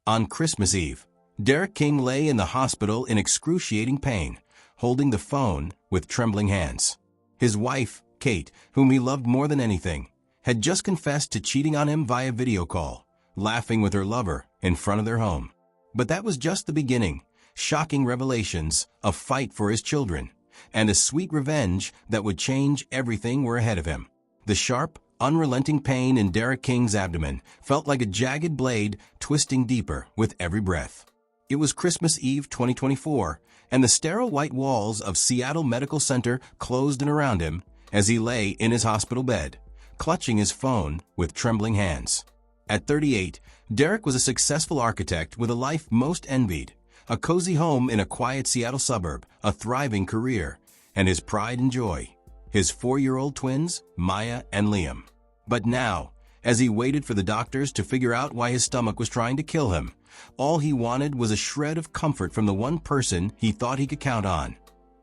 On Christmas Eve, Derek King lay in the hospital in excruciating pain, holding the phone with trembling hands. His wife, Kate, whom he loved more than anything, had just confessed to cheating on him via video call, laughing with her lover in front of their home. But that was just the beginning. Shocking revelations, a fight for his children, and a sweet revenge that would change everything were ahead of him. The sharp, unrelenting pain in Derek King's abdomen felt like a jagged blade twisting deeper with every breath. It was Christmas Eve 2024, and the sterile white walls of Seattle Medical Center closed in around him as he lay in his hospital bed, clutching his phone with trembling hands. At 38, Derek was a successful architect with a life most envied, a cozy home in a quiet Seattle suburb, a thriving career, and his pride and joy, his 4-year-old twins, Maya and Liam. But now, as he waited for the doctors to figure out why his stomach was trying to kill him, all he wanted was a shred of comfort from the one person he thought he could count on,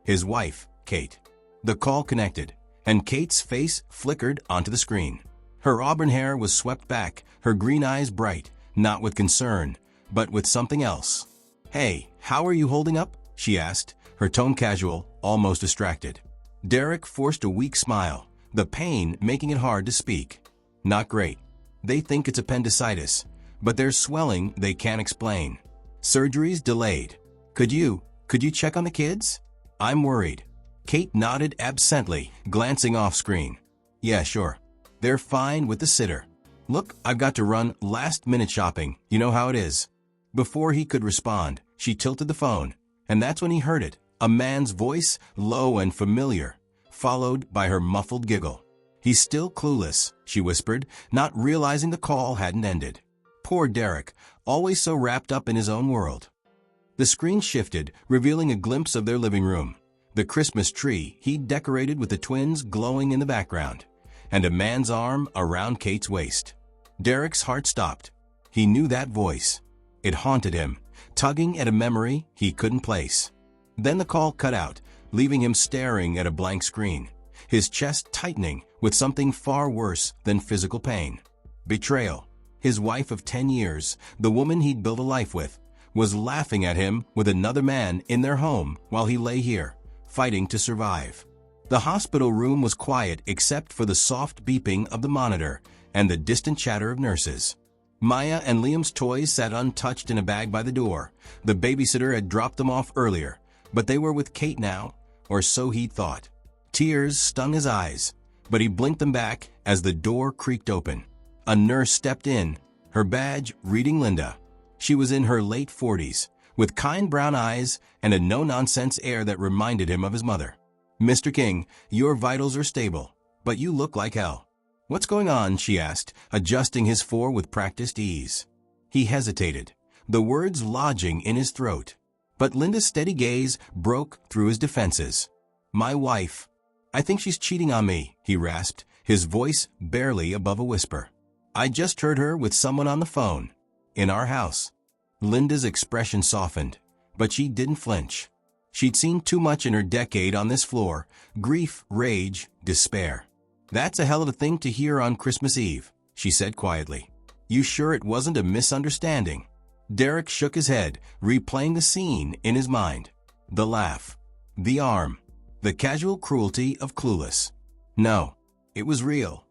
his wife, Kate. The call connected, and Kate's face flickered onto the screen. Her auburn hair was swept back, her green eyes bright, not with concern, but with something else. "Hey, how are you holding up?" she asked, her tone casual, almost distracted. Derek forced a weak smile, the pain making it hard to speak. "Not great. They think it's appendicitis, but there's swelling they can't explain. Surgery's delayed. Could you check on the kids? I'm worried." Kate nodded absently, glancing off screen. "Yeah, sure. They're fine with the sitter. Look, I've got to run last-minute shopping. You know how it is." Before he could respond, she tilted the phone, and that's when he heard it, a man's voice, low and familiar, followed by her muffled giggle. "He's still clueless," she whispered, not realizing the call hadn't ended. Poor Derek, always so wrapped up in his own world. The screen shifted, revealing a glimpse of their living room, the Christmas tree he'd decorated with the twins glowing in the background, and a man's arm around Kate's waist. Derek's heart stopped. He knew that voice. It haunted him, tugging at a memory he couldn't place. Then the call cut out, leaving him staring at a blank screen, his chest tightening with something far worse than physical pain. Betrayal. His wife of 10 years, the woman he'd built a life with, was laughing at him with another man in their home while he lay here, fighting to survive. The hospital room was quiet except for the soft beeping of the monitor and the distant chatter of nurses. Maya and Liam's toys sat untouched in a bag by the door. The babysitter had dropped them off earlier, but they were with Kate now, or so he'd thought. Tears stung his eyes, but he blinked them back as the door creaked open. A nurse stepped in, her badge reading Linda. She was in her late 40s, with kind brown eyes and a no-nonsense air that reminded him of his mother. "Mr. King, your vitals are stable, but you look like hell." "What's going on?" she asked, adjusting his fore with practiced ease. He hesitated, the words lodging in his throat. But Linda's steady gaze broke through his defenses. "My wife. I think she's cheating on me," he rasped, his voice barely above a whisper. "I just heard her with someone on the phone. In our house." Linda's expression softened, but she didn't flinch. She'd seen too much in her decade on this floor: grief, rage, despair. "That's a hell of a thing to hear on Christmas Eve," she said quietly. "You sure it wasn't a misunderstanding?" Derek shook his head, replaying the scene in his mind. The laugh, the arm, the casual cruelty of Clueless. No, it was real.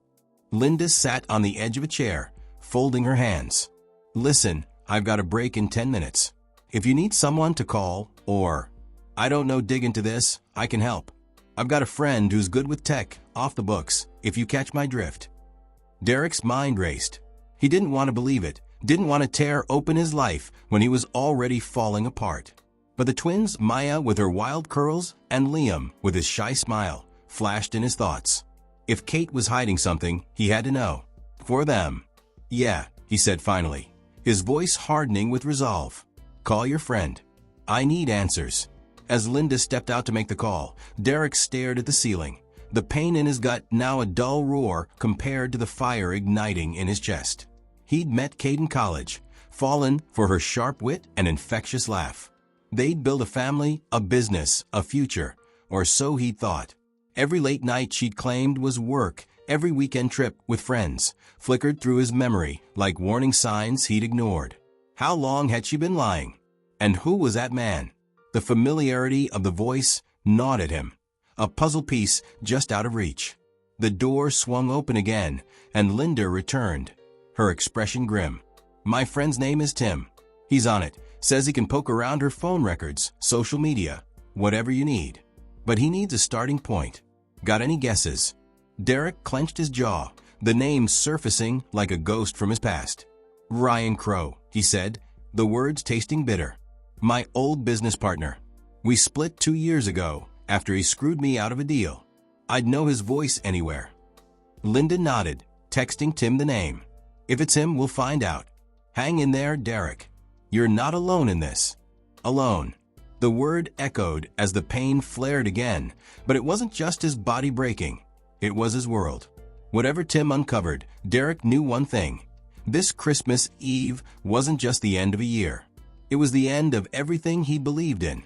Linda sat on the edge of a chair, folding her hands. "Listen, I've got a break in 10 minutes. If you need someone to call, or, I don't know, dig into this, I can help. I've got a friend who's good with tech, off the books, if you catch my drift." Derek's mind raced. He didn't want to believe it, didn't want to tear open his life when he was already falling apart. But the twins, Maya with her wild curls and Liam with his shy smile, flashed in his thoughts. If Kate was hiding something, he had to know. For them. "Yeah," he said finally, his voice hardening with resolve. "Call your friend. I need answers." As Linda stepped out to make the call, Derek stared at the ceiling, the pain in his gut now a dull roar compared to the fire igniting in his chest. He'd met Kate in college, fallen for her sharp wit and infectious laugh. They'd built a family, a business, a future, or so he'd thought. Every late night she'd claimed was work, every weekend trip with friends, flickered through his memory like warning signs he'd ignored. How long had she been lying? And who was that man? The familiarity of the voice gnawed at him, a puzzle piece just out of reach. The door swung open again, and Linda returned, her expression grim. My friend's name is Tim. He's on it. Says he can poke around her phone records, social media, whatever you need. But he needs a starting point. Got any guesses? Derek clenched his jaw, the name surfacing like a ghost from his past. Ryan Crow, he said, the words tasting bitter. My old business partner. We split 2 years ago after he screwed me out of a deal. I'd know his voice anywhere. Linda nodded, texting Tim the name. If it's him, we'll find out. Hang in there, Derek. You're not alone in this. Alone. The word echoed as the pain flared again, but it wasn't just his body breaking. It was his world. Whatever Tim uncovered, Derek knew one thing. This Christmas Eve wasn't just the end of a year. It was the end of everything he believed in,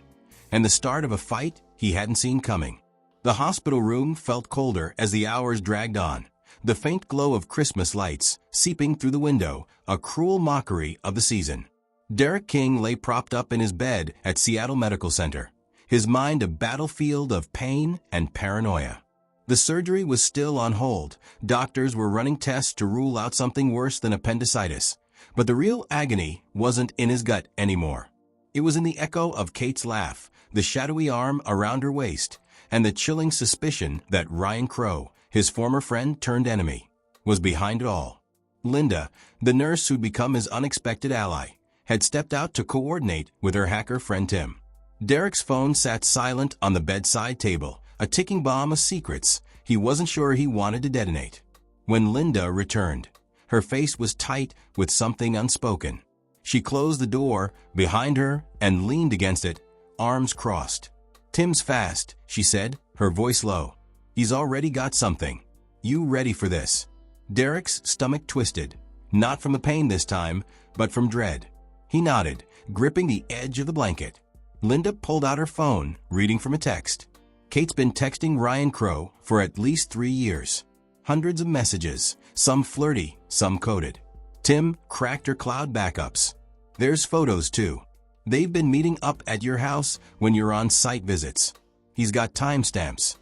and the start of a fight he hadn't seen coming. The hospital room felt colder as the hours dragged on, the faint glow of Christmas lights seeping through the window, a cruel mockery of the season. Derek King lay propped up in his bed at Seattle Medical Center, his mind a battlefield of pain and paranoia. The surgery was still on hold. Doctors were running tests to rule out something worse than appendicitis. But the real agony wasn't in his gut anymore. It was in the echo of Kate's laugh, the shadowy arm around her waist, and the chilling suspicion that Ryan Crow, his former friend turned enemy, was behind it all. Linda, the nurse who'd become his unexpected ally, had stepped out to coordinate with her hacker friend Tim. Derek's phone sat silent on the bedside table, a ticking bomb of secrets he wasn't sure he wanted to detonate. When Linda returned, her face was tight with something unspoken. She closed the door behind her and leaned against it, arms crossed. Tim's fast, she said, her voice low. He's already got something. You ready for this? Derek's stomach twisted, not from the pain this time, but from dread. He nodded, gripping the edge of the blanket. Linda pulled out her phone, reading from a text. Kate's been texting Ryan Crow for at least 3 years. Hundreds of messages, some flirty, some coded. Tim cracked her cloud backups. There's photos too. They've been meeting up at your house when you're on site visits. He's got timestamps.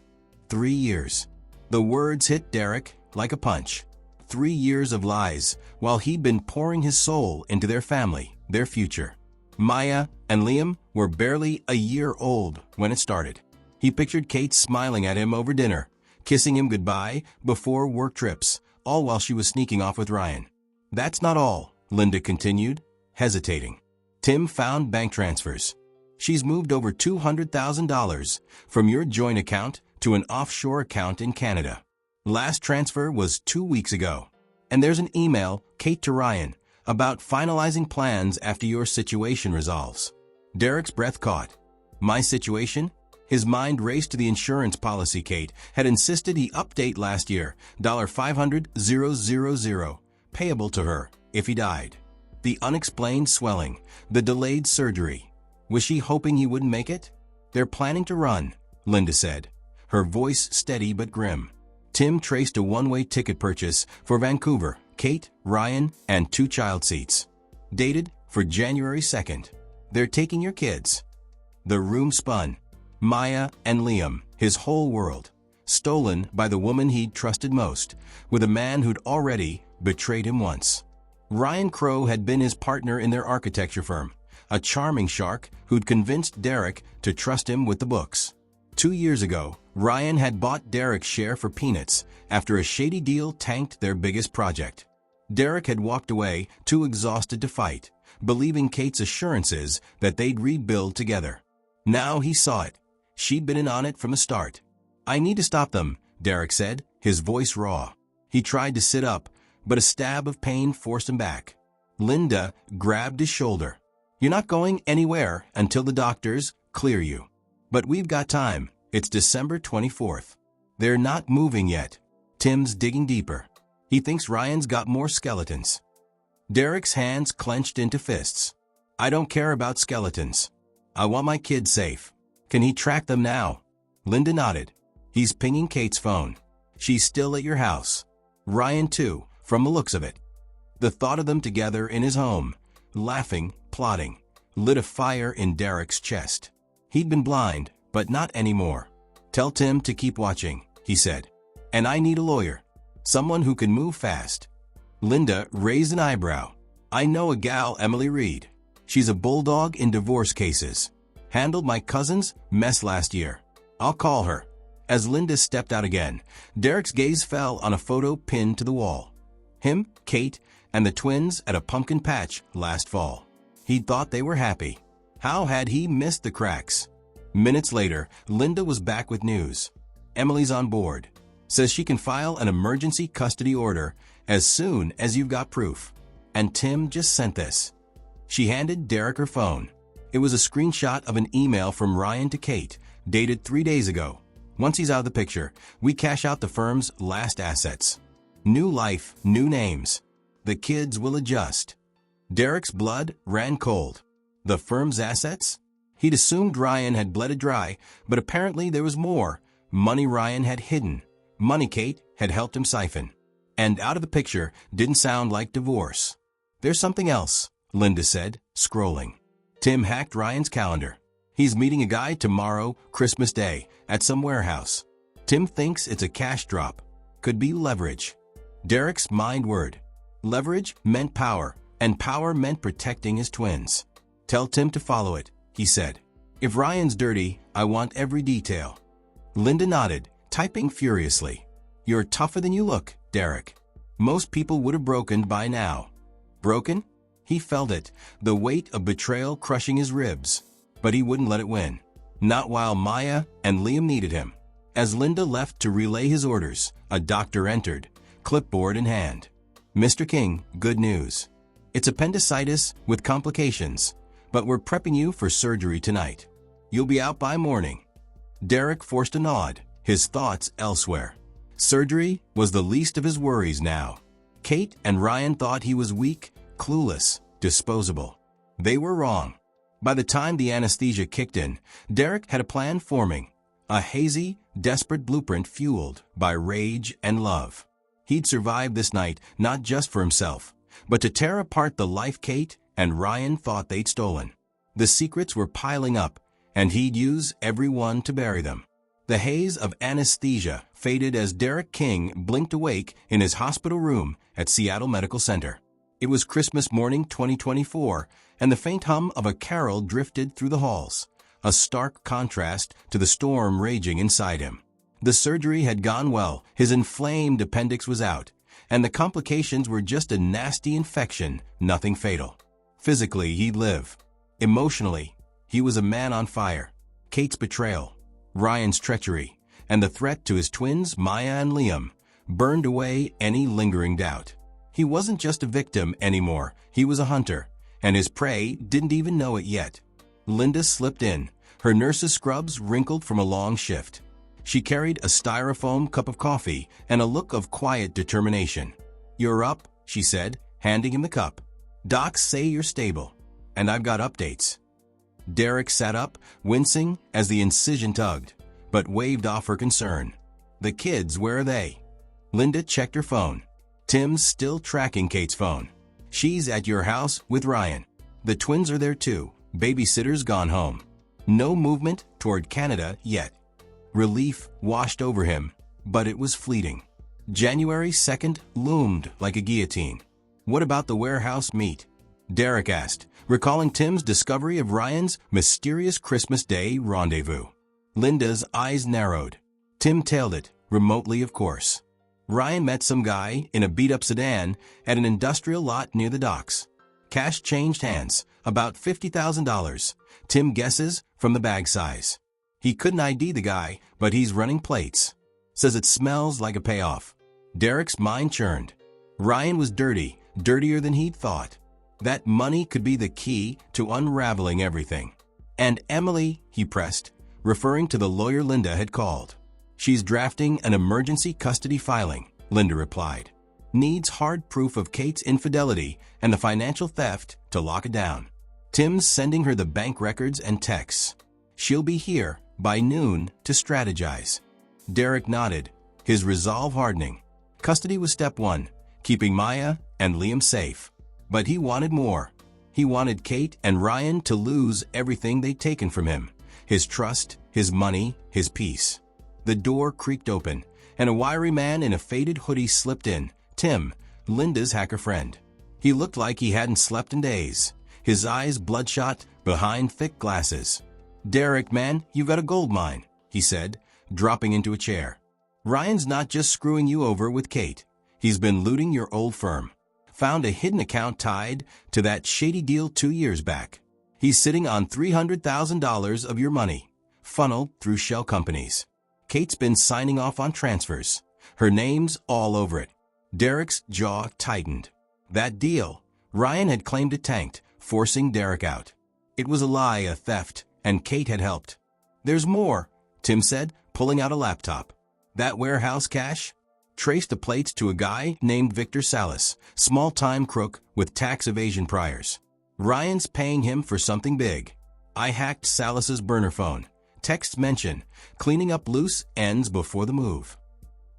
3 years. The words hit Derek like a punch. 3 years of lies, while he'd been pouring his soul into their family, their future. Maya and Liam were barely a year old when it started. He pictured Kate smiling at him over dinner, kissing him goodbye before work trips, all while she was sneaking off with Ryan. That's not all, Linda continued, hesitating. Tim found bank transfers. She's moved over $200,000 from your joint account to an offshore account in Canada. Last transfer was 2 weeks ago. And there's an email, Kate to Ryan, about finalizing plans after your situation resolves. Derek's breath caught. My situation? His mind raced to the insurance policy Kate had insisted he update last year, $500,000, payable to her if he died. The unexplained swelling, the delayed surgery. Was she hoping he wouldn't make it? They're planning to run, Linda said, her voice steady but grim. Tim traced a one-way ticket purchase for Vancouver, Kate, Ryan, and 2 child seats. Dated for January 2nd. They're taking your kids. The room spun. Maya and Liam, his whole world, stolen by the woman he'd trusted most, with a man who'd already betrayed him once. Ryan Crow had been his partner in their architecture firm, a charming shark who'd convinced Derek to trust him with the books. 2 years ago, Ryan had bought Derek's share for peanuts after a shady deal tanked their biggest project. Derek had walked away, too exhausted to fight, believing Kate's assurances that they'd rebuild together. Now he saw it. She'd been in on it from the start. I need to stop them, Derek said, his voice raw. He tried to sit up, but a stab of pain forced him back. Linda grabbed his shoulder. You're not going anywhere until the doctors clear you. But we've got time. It's December 24th. They're not moving yet. Tim's digging deeper. He thinks Ryan's got more skeletons. Derek's hands clenched into fists. I don't care about skeletons. I want my kids safe. Can he track them now? Linda nodded. He's pinging Kate's phone. She's still at your house. Ryan too, from the looks of it. The thought of them together in his home laughing, plotting, lit a fire in Derek's chest. He'd been blind, but not anymore. "Tell Tim to keep watching," he said. "And I need a lawyer. Someone who can move fast." Linda raised an eyebrow. "I know a gal, Emily Reed. She's a bulldog in divorce cases. Handled my cousin's mess last year. I'll call her." As Linda stepped out again, Derek's gaze fell on a photo pinned to the wall. Him, Kate, and the twins at a pumpkin patch last fall. He'd thought they were happy. How had he missed the cracks? Minutes later, Linda was back with news. "Emily's on board. Says she can file an emergency custody order as soon as you've got proof. And Tim just sent this." She handed Derek her phone. It was a screenshot of an email from Ryan to Kate, dated 3 days ago. "Once he's out of the picture, we cash out the firm's last assets. New life, new names. The kids will adjust." Derek's blood ran cold. The firm's assets? He'd assumed Ryan had bled it dry, but apparently there was more. Money Ryan had hidden. Money Kate had helped him siphon. And out of the picture didn't sound like divorce. "There's something else," Linda said, scrolling. Tim hacked Ryan's calendar. He's meeting a guy tomorrow, Christmas Day, at some warehouse. Tim thinks it's a cash drop. Could be leverage. Derek's mind word. Leverage meant power, and power meant protecting his twins. "Tell Tim to follow it," he said. "If Ryan's dirty, I want every detail." Linda nodded, typing furiously. "You're tougher than you look, Derek. Most people would have broken by now." Broken? He felt it, the weight of betrayal crushing his ribs. But he wouldn't let it win. Not while Maya and Liam needed him. As Linda left to relay his orders, a doctor entered, clipboard in hand. "Mr. King, good news. It's appendicitis with complications, but we're prepping you for surgery tonight. You'll be out by morning." Derek forced a nod, his thoughts elsewhere. Surgery was the least of his worries now. Kate and Ryan thought he was weak, clueless, disposable. They were wrong. By the time the anesthesia kicked in, Derek had a plan forming, a hazy, desperate blueprint fueled by rage and love. He'd survive this night not just for himself, but to tear apart the life Kate and Ryan thought they'd stolen. The secrets were piling up, and he'd use every one to bury them. The haze of anesthesia faded as Derek King blinked awake in his hospital room at Seattle Medical Center. It was Christmas morning 2024, and the faint hum of a carol drifted through the halls, a stark contrast to the storm raging inside him. The surgery had gone well, his inflamed appendix was out, and the complications were just a nasty infection, nothing fatal. Physically, he'd live. Emotionally, he was a man on fire. Kate's betrayal, Ryan's treachery, and the threat to his twins, Maya and Liam, burned away any lingering doubt. He wasn't just a victim anymore, he was a hunter, and his prey didn't even know it yet. Linda slipped in, her nurse's scrubs wrinkled from a long shift. She carried a styrofoam cup of coffee and a look of quiet determination. "You're up," she said, handing him the cup. "Docs say you're stable, and I've got updates." Derek sat up, wincing as the incision tugged, but waved off her concern. "The kids, where are they?" Linda checked her phone. "Tim's still tracking Kate's phone. She's at your house with Ryan. The twins are there too. Babysitter's gone home. No movement toward Canada yet." Relief washed over him, but it was fleeting. January 2nd loomed like a guillotine. "What about the warehouse meet?" Derek asked, recalling Tim's discovery of Ryan's mysterious Christmas Day rendezvous. Linda's eyes narrowed. Tim tailed it, remotely of course. Ryan met some guy in a beat-up sedan at an industrial lot near the docks. Cash changed hands, about $50,000. Tim guesses from the bag size. He couldn't ID the guy, but he's running plates. Says it smells like a payoff. Derek's mind churned. Ryan was dirty, dirtier than he'd thought. That money could be the key to unraveling everything. "And Emily," he pressed, referring to the lawyer Linda had called. "She's drafting an emergency custody filing," Linda replied. "Needs hard proof of Kate's infidelity and the financial theft to lock it down. Tim's sending her the bank records and texts. She'll be here by noon to strategize." Derek nodded, his resolve hardening. Custody was step one, keeping Maya and Liam safe. But he wanted more. He wanted Kate and Ryan to lose everything they'd taken from him: his trust, his money, his peace. The door creaked open, and a wiry man in a faded hoodie slipped in. Tim, Linda's hacker friend. He looked like he hadn't slept in days, his eyes bloodshot behind thick glasses. "Derek, man, you've got a gold mine," he said, dropping into a chair. "Ryan's not just screwing you over with Kate. He's been looting your old firm. Found a hidden account tied to that shady deal 2 years back. He's sitting on $300,000 of your money, funneled through shell companies. Kate's been signing off on transfers. Her name's all over it." Derek's jaw tightened. That deal, Ryan had claimed it tanked, forcing Derek out. It was a lie, a theft, and Kate had helped. "There's more," Tim said, pulling out a laptop. "That warehouse cash traced the plates to a guy named Victor Salas, small-time crook with tax evasion priors. Ryan's paying him for something big. I hacked Salas's burner phone. Texts mention cleaning up loose ends before the move."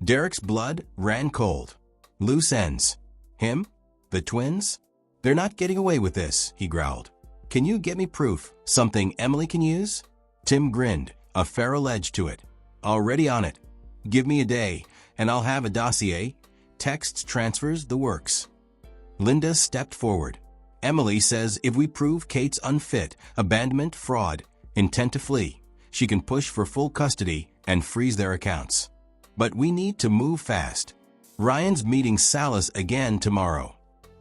Derek's blood ran cold. Loose ends? Him? The twins? "They're not getting away with this," he growled. "Can you get me proof, something Emily can use?" Tim grinned, a feral edge to it. "Already on it. Give me a day, and I'll have a dossier, texts, transfers, the works." Linda stepped forward. "Emily says if we prove Kate's unfit, abandonment, fraud, intent to flee, she can push for full custody and freeze their accounts. But we need to move fast. Ryan's meeting Salas again tomorrow."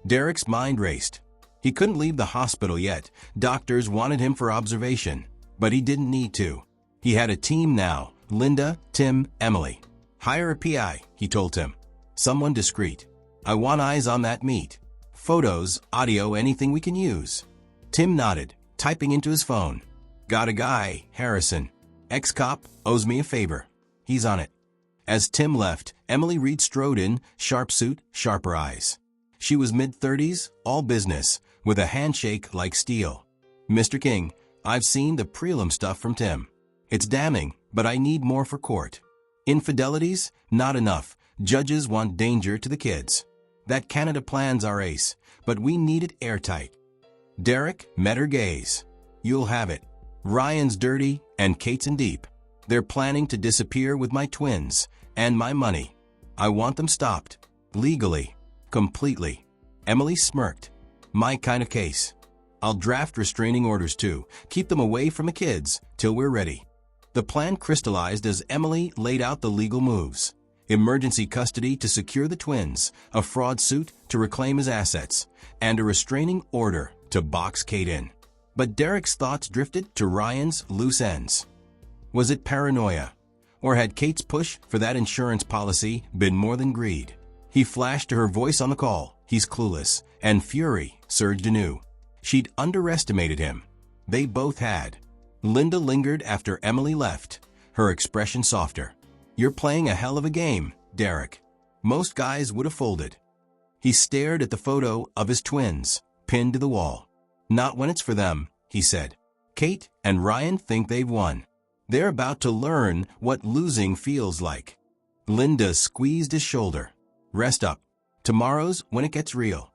Derek's mind raced. He couldn't leave the hospital yet. Doctors wanted him for observation, but he didn't need to. He had a team now: Linda, Tim, Emily. "Hire a PI," he told Tim. "Someone discreet. I want eyes on that meat. Photos, audio, anything we can use." Tim nodded, typing into his phone. "Got a guy, Harrison. Ex-cop, owes me a favor. He's on it." As Tim left, Emily Reed strode in, sharp suit, sharper eyes. She was mid-30s, all business, with a handshake like steel. "Mr. King, I've seen the prelim stuff from Tim. It's damning, but I need more for court. Infidelities? Not enough. Judges want danger to the kids. That Canada plan's our ace, but we need it airtight." Derek met her gaze. "You'll have it. Ryan's dirty, and Kate's in deep. They're planning to disappear with my twins, and my money. I want them stopped. Legally. Completely." Emily smirked. "My kind of case. I'll draft restraining orders too. Keep them away from the kids till we're ready." The plan crystallized as Emily laid out the legal moves: emergency custody to secure the twins, a fraud suit to reclaim his assets, and a restraining order to box Kate in. But Derek's thoughts drifted to Ryan's loose ends. Was it paranoia? Or had Kate's push for that insurance policy been more than greed? He flashed to her voice on the call. He's clueless, and fury surged anew. She'd underestimated him. They both had. Linda lingered after Emily left, her expression softer. "You're playing a hell of a game, Derek. Most guys would have folded." He stared at the photo of his twins, pinned to the wall. "Not when it's for them," he said. "Kate and Ryan think they've won. They're about to learn what losing feels like." Linda squeezed his shoulder. "Rest up. Tomorrow's when it gets real."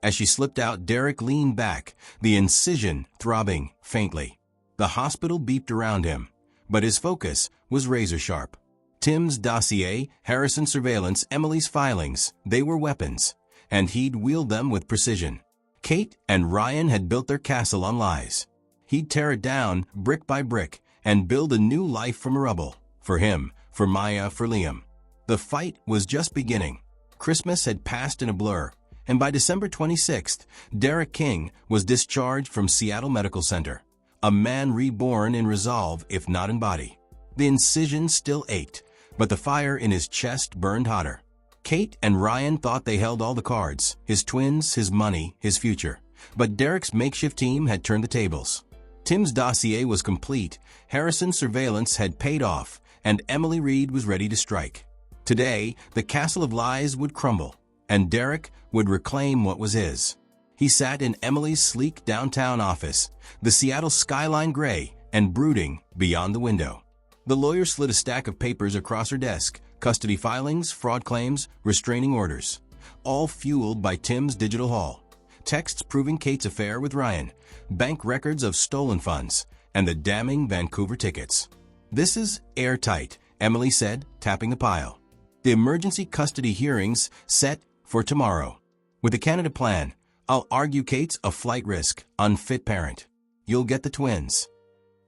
As she slipped out, Derek leaned back, the incision throbbing faintly. The hospital beeped around him, but his focus was razor-sharp. Tim's dossier, Harrison's surveillance, Emily's filings, they were weapons, and he'd wield them with precision. Kate and Ryan had built their castle on lies. He'd tear it down, brick by brick, and build a new life from rubble. For him, for Maya, for Liam. The fight was just beginning. Christmas had passed in a blur, and by December 26th, Derek King was discharged from Seattle Medical Center. A man reborn in resolve, if not in body. The incision still ached, but the fire in his chest burned hotter. Kate and Ryan thought they held all the cards: his twins, his money, his future. But Derek's makeshift team had turned the tables. Tim's dossier was complete, Harrison's surveillance had paid off, and Emily Reed was ready to strike. Today, the castle of lies would crumble, and Derek would reclaim what was his. He sat in Emily's sleek downtown office, the Seattle skyline gray and brooding beyond the window. The lawyer slid a stack of papers across her desk: custody filings, fraud claims, restraining orders, all fueled by Tim's digital haul. texts proving Kate's affair with Ryan, bank records of stolen funds, and the damning Vancouver tickets. "This is airtight," Emily said, tapping the pile. "The emergency custody hearings set for tomorrow. With the Canada plan, I'll argue Kate's a flight risk, unfit parent. You'll get the twins."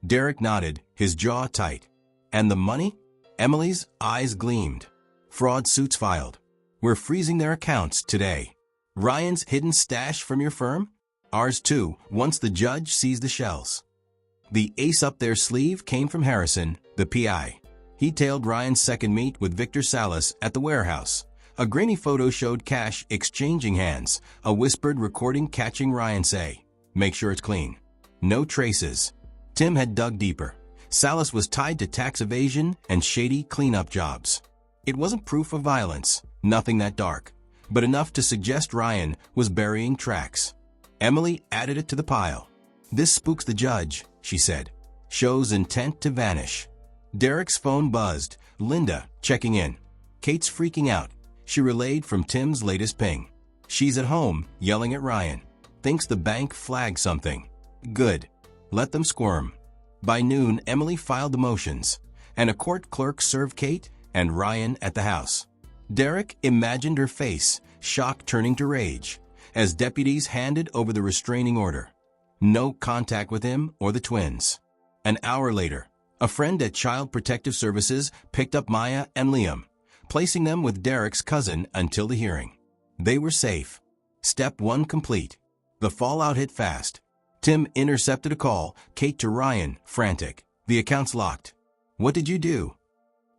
Derek nodded, his jaw tight. "And the money?" Emily's eyes gleamed. "Fraud suits filed. We're freezing their accounts today." "Ryan's hidden stash from your firm?" "Ours too, once the judge sees the shells." The ace up their sleeve came from Harrison, the PI. He tailed Ryan's second meet with Victor Salas at the warehouse. A grainy photo showed cash exchanging hands, a whispered recording catching Ryan say, "Make sure it's clean." No traces. Tim had dug deeper. Salas was tied to tax evasion and shady cleanup jobs. It wasn't proof of violence, nothing that dark, but enough to suggest Ryan was burying tracks. Emily added it to the pile. "This spooks the judge," she said. "Shows intent to vanish." Derek's phone buzzed. Linda, checking in. "Kate's freaking out," she relayed from Tim's latest ping. "She's at home, yelling at Ryan. Thinks the bank flagged something." "Good. Let them squirm." By noon, Emily filed the motions, and a court clerk served Kate and Ryan at the house. Derek imagined her face, shock turning to rage, as deputies handed over the restraining order. No contact with him or the twins. An hour later, a friend at Child Protective Services picked up Maya and Liam, placing them with Derek's cousin until the hearing. They were safe. Step 1 complete. The fallout hit fast. Tim intercepted a call, Kate to Ryan, frantic. "The account's locked." "What did you do?"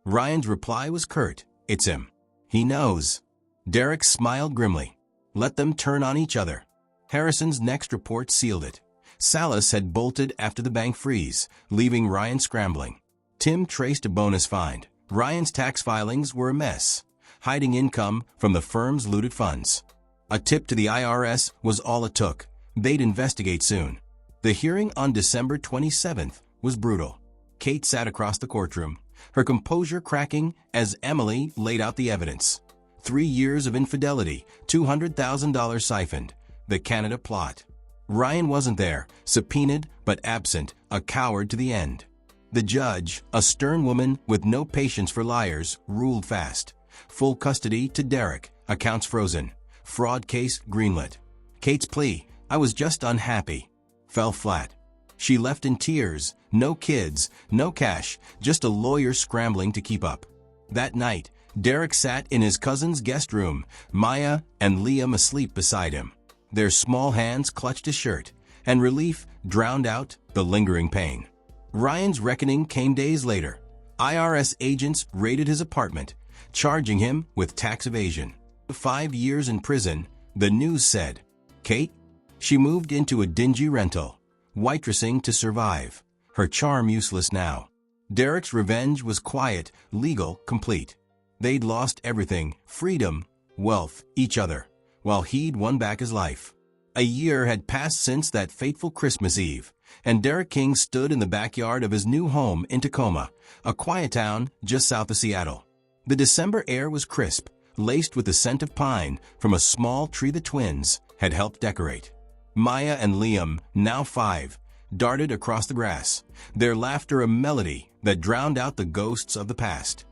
Ryan's reply was curt. "It's him. He knows." Derek smiled grimly. Let them turn on each other. Harrison's next report sealed it. Salas had bolted after the bank freeze, leaving Ryan scrambling. Tim traced a bonus find. Ryan's tax filings were a mess, hiding income from the firm's looted funds. A tip to the IRS was all it took. They'd investigate soon. The hearing on December 27th was brutal. Kate sat across the courtroom, her composure cracking as Emily laid out the evidence. 3 years of infidelity, $200,000 siphoned, the Canada plot. Ryan wasn't there, subpoenaed but absent, a coward to the end. The judge, a stern woman with no patience for liars, ruled fast. Full custody to Derek, accounts frozen. Fraud case greenlit. Kate's plea, "I was just unhappy," fell flat. She left in tears, no kids, no cash, just a lawyer scrambling to keep up. That night, Derek sat in his cousin's guest room, Maya and Liam asleep beside him. Their small hands clutched his shirt, and relief drowned out the lingering pain. Ryan's reckoning came days later. IRS agents raided his apartment, charging him with tax evasion. 5 years in prison, the news said. Kate? She moved into a dingy rental, waitressing to survive, her charm useless now. Derek's revenge was quiet, legal, complete. They'd lost everything, freedom, wealth, each other, while he'd won back his life. A year had passed since that fateful Christmas Eve, and Derek King stood in the backyard of his new home in Tacoma, a quiet town just south of Seattle. The December air was crisp, laced with the scent of pine from a small tree the twins had helped decorate. Maya and Liam, now 5, darted across the grass, their laughter a melody that drowned out the ghosts of the past.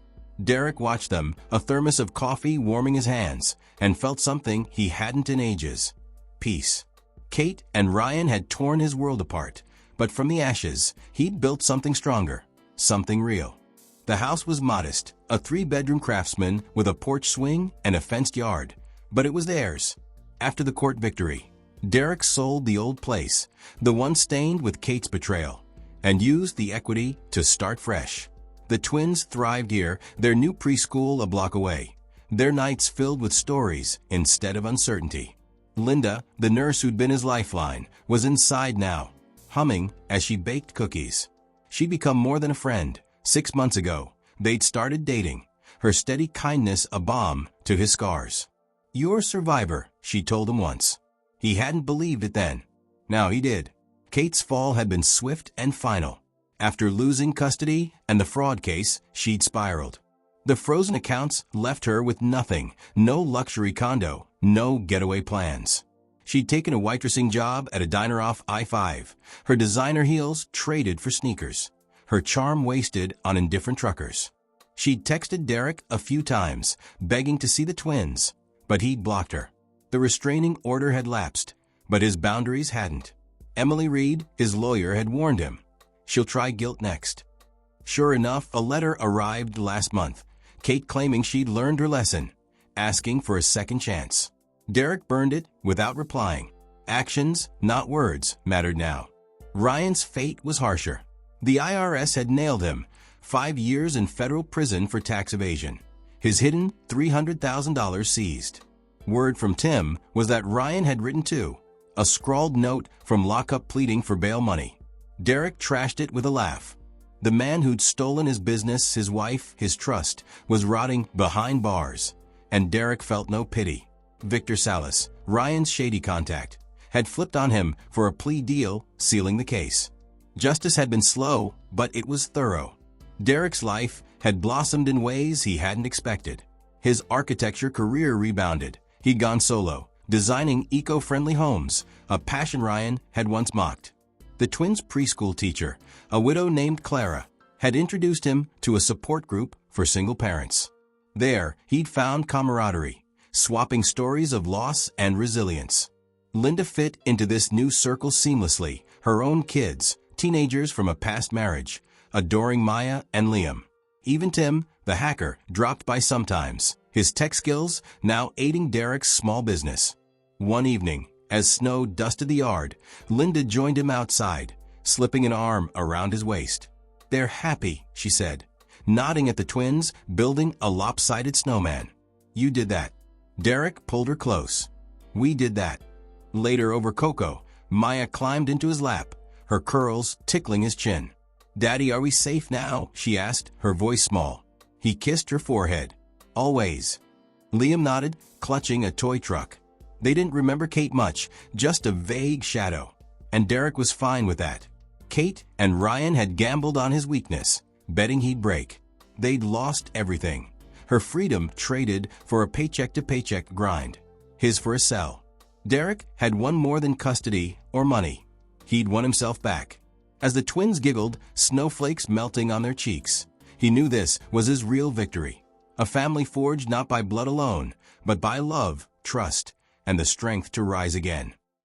Derek watched them, a thermos of coffee warming his hands, and felt something he hadn't in ages. Peace. Kate and Ryan had torn his world apart, but from the ashes, he'd built something stronger, something real. The house was modest, a 3-bedroom craftsman with a porch swing and a fenced yard, but it was theirs. After the court victory, Derek sold the old place, the one stained with Kate's betrayal, and used the equity to start fresh. The twins thrived here, their new preschool a block away, their nights filled with stories instead of uncertainty. Linda, the nurse who'd been his lifeline, was inside now, humming as she baked cookies. She'd become more than a friend. 6 months ago, they'd started dating, her steady kindness a balm to his scars. "You're a survivor," she told him once. He hadn't believed it then. Now he did. Kate's fall had been swift and final. After losing custody and the fraud case, she'd spiraled. The frozen accounts left her with nothing, no luxury condo, no getaway plans. She'd taken a waitressing job at a diner off I-5, her designer heels traded for sneakers, her charm wasted on indifferent truckers. She'd texted Derek a few times, begging to see the twins, but he'd blocked her. The restraining order had lapsed, but his boundaries hadn't. Emily Reed, his lawyer, had warned him. She'll try guilt next. Sure enough, a letter arrived last month, Kate claiming she'd learned her lesson, asking for a second chance. Derek burned it without replying. Actions, not words, mattered now. Ryan's fate was harsher. The IRS had nailed him, 5 years in federal prison for tax evasion. His hidden $300,000 seized. Word from Tim was that Ryan had written too, a scrawled note from lockup pleading for bail money. Derek trashed it with a laugh. The man who'd stolen his business, his wife, his trust, was rotting behind bars, and Derek felt no pity. Victor Salas, Ryan's shady contact, had flipped on him for a plea deal, sealing the case. Justice had been slow, but it was thorough. Derek's life had blossomed in ways he hadn't expected. His architecture career rebounded. He'd gone solo, designing eco-friendly homes, a passion Ryan had once mocked. The twins' preschool teacher, a widow named Clara, had introduced him to a support group for single parents. There, he'd found camaraderie, swapping stories of loss and resilience. Linda fit into this new circle seamlessly, her own kids, teenagers from a past marriage, adoring Maya and Liam. Even Tim, the hacker, dropped by sometimes, his tech skills now aiding Derek's small business. One evening, as snow dusted the yard, Linda joined him outside, slipping an arm around his waist. "They're happy," she said, nodding at the twins building a lopsided snowman. "You did that." Derek pulled her close. "We did that." Later over cocoa, Maya climbed into his lap, her curls tickling his chin. "Daddy, are we safe now?" she asked, her voice small. He kissed her forehead. "Always." Liam nodded, clutching a toy truck. They didn't remember Kate much, just a vague shadow. And Derek was fine with that. Kate and Ryan had gambled on his weakness, betting he'd break. They'd lost everything. Her freedom traded for a paycheck-to-paycheck grind. His for a cell. Derek had won more than custody or money. He'd won himself back. As the twins giggled, snowflakes melting on their cheeks, he knew this was his real victory. A family forged not by blood alone, but by love, trust, and the strength to rise again.